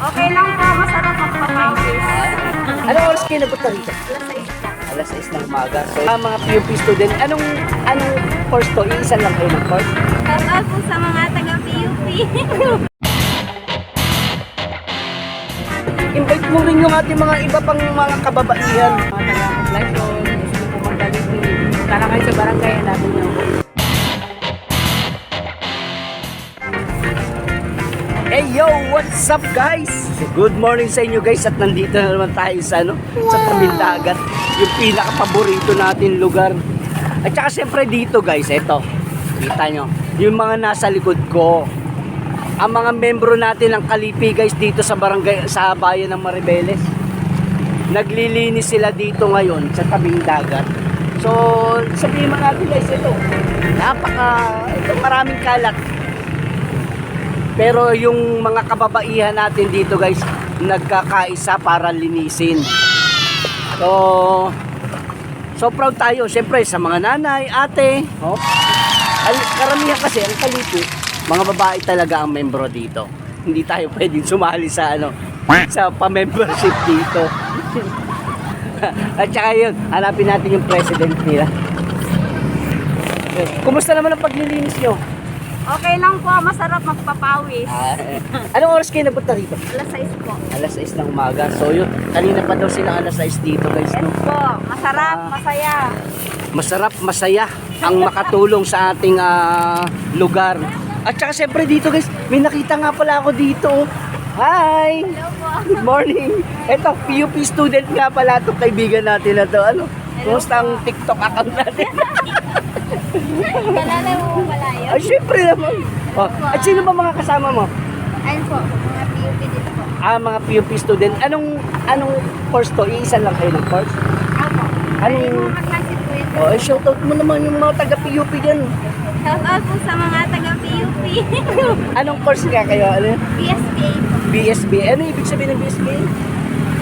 Okay lang po, masarap magpapawis. Anong oras kayo napunta rito? Alas 6 ng umaga. So, mga PUP student, anong course to? Iisa lang kayo ng course? Shout out po sa mga taga-PUP. Invite mo rin yung ating mga iba pang mga kababaihan. Mga taga-population, gusto po magdaliti. Tara kayo sa barangay, hanapin niyo. Hey yo, what's up guys? Good morning sa inyo guys at nandito na naman tayo sa sa tabing dagat. Yung pinaka-paborito natin lugar. At saka siyempre dito guys, eto. Kita nyo, yung mga nasa likod ko. Ang mga membro natin ng Kalipi guys dito sa barangay, sa bayan ng Maribeles. Naglilinis sila dito ngayon sa tabing dagat. So, sabihin mo natin guys, ito maraming kalat. Pero yung mga kababaihan natin dito guys, nagkakaisa para linisin. So proud tayo syempre sa mga nanay, ate. Oh. Karamihan kasi ang Kalipi, mga babae talaga ang membro dito. Hindi tayo pwedeng sumali sa sa pa-membership dito. At saka yun, hanapin natin yung president nila. Kumusta naman ang paglilinis nyo? Okay lang po, masarap magpapawis. Anong oras kayo napunta dito? Alas 6 po. Alas 6 ng umaga. So yun, kanina pa daw sila alas 6 dito guys. Yes No? po, masarap, masaya. Masarap, masaya ang makatulong sa ating lugar. At saka siyempre dito guys, may nakita nga pala ako dito. Hi! Hello po. Good morning! Ito, PUP student nga pala itong kaibigan natin na to. Kumusta ang TikTok account natin? Kalala mo pala yun? Ay, syempre naman. Oh, at sino ba mga kasama mo? Ayun po, mga PUP din po. Mga PUP student. Anong course to? Iisa lang kayo ng course? Opo. Anong... Mga kaklasit po yun. Oh, shoutout mo naman yung mga taga-PUP dyan. Shout out po sa mga taga-PUP. Anong course nga kayo? PSBA po. BSB. Ano ibig sabihin ng BSB?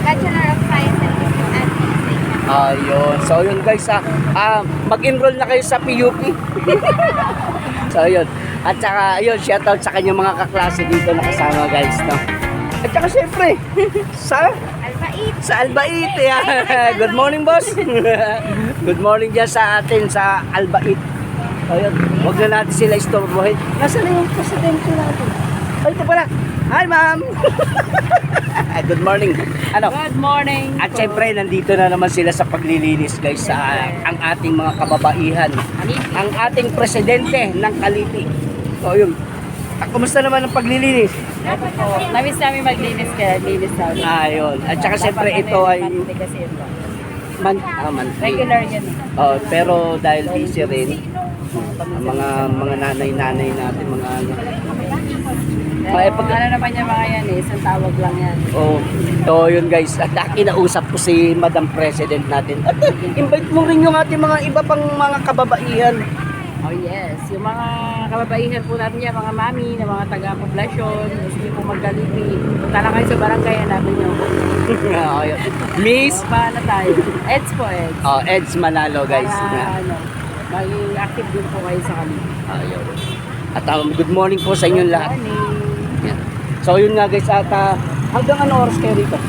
Bachelor of Science and Business Administration. Ayun. So yun guys, mag-enroll na kayo sa PUP. So yun. At saka yun, shoutout sa kanyang mga kaklase dito na kasama guys. No? At saka syempre, Albait. sa Albait. Yan. Good morning boss. Good morning dyan sa atin sa Albait. So yun, huwag na natin sila istorbohin. Nasaan na yung presidente natin? Ay, ito pala. Hi ma'am. Good morning. Good morning. At syempre, nandito na naman sila sa paglilinis guys sa ang ating mga kababaihan. Ang ating presidente ng Kalipi. So yun. Kumusta naman ang paglilinis? Namiss namin maglinis kaya linis namin. Ayun. At saka syempre ito ay Kasi ito. monthly. Regular yan. Pero dahil busy rin, ang mga nanay-nanay natin, mga Ano naman yung mga yan isang tawag lang yan. So yun guys, at kinausap ko si Madam President natin. At invite mo rin yung ating mga iba pang mga kababaihan. Oh yes, yung mga kababaihan po natin yan, mga mami, na mga taga-population, gusto niyo po magdaliti. Tara kayo sa barangay, hanapin niyo. Ayun. Miss Paano tayo? Eds po, Eds. Eds Manalo guys. Para maging active din po kayo sa kanila. Ayun. At good morning po sa inyong lahat. Morning. Yan. So yun nga guys, at hanggang ano oras kayo rito?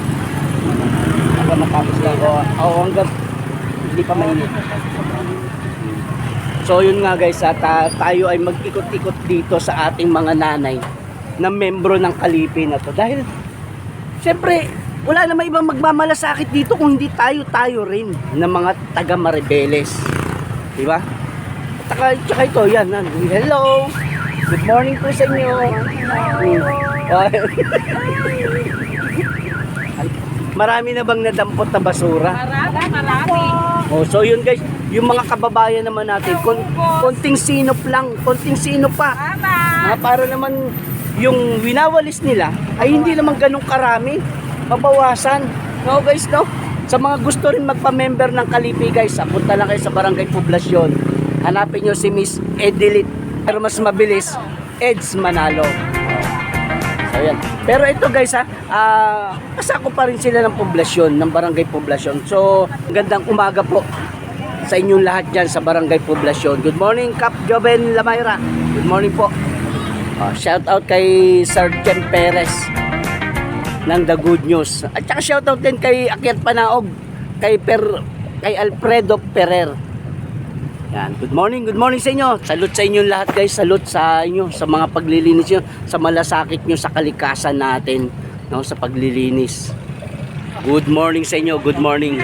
Hanggang matapos lang o hanggang hindi pa mainit. So yun nga guys, at tayo ay mag-ikot-ikot dito sa ating mga nanay na membro ng Kalipi na to. Dahil syempre wala namang ibang magmamalasakit dito kung hindi tayo rin ng mga taga Maribeles. Diba? At saka ito, yan. Hello! Good morning po sa inyo. Marami na bang nadampot na basura? Marami. So yun guys, yung mga kababayan naman natin, konting sinop lang, konting sinop pa. Para naman yung winawalis nila ay hindi naman ganun karami, mabawasan. No guys, no? Sa mga gusto rin magpa-member ng Kalipi guys, punta lang kayo sa Barangay Poblasyon. Hanapin nyo si Miss Edilit. Pero mas mabilis, Eds Manalo. So yan. Pero ito guys kasako pa rin sila ng poblasyon, ng Barangay Poblasyon. So, gandang umaga po sa inyong lahat dyan sa Barangay Poblasyon. Good morning, Cap Joven Lamayra. Good morning po. Shout out kay Sir Jem Perez. ng The Good News. At saka shoutout din kay Akyat Panaog, kay Alfredo Ferrer. Yan, good morning sa inyo. Salute sa inyo lahat guys, salute sa inyo sa mga paglilinis nyo, sa malasakit nyo sa kalikasan natin, no, sa paglilinis. Good morning sa inyo, good morning.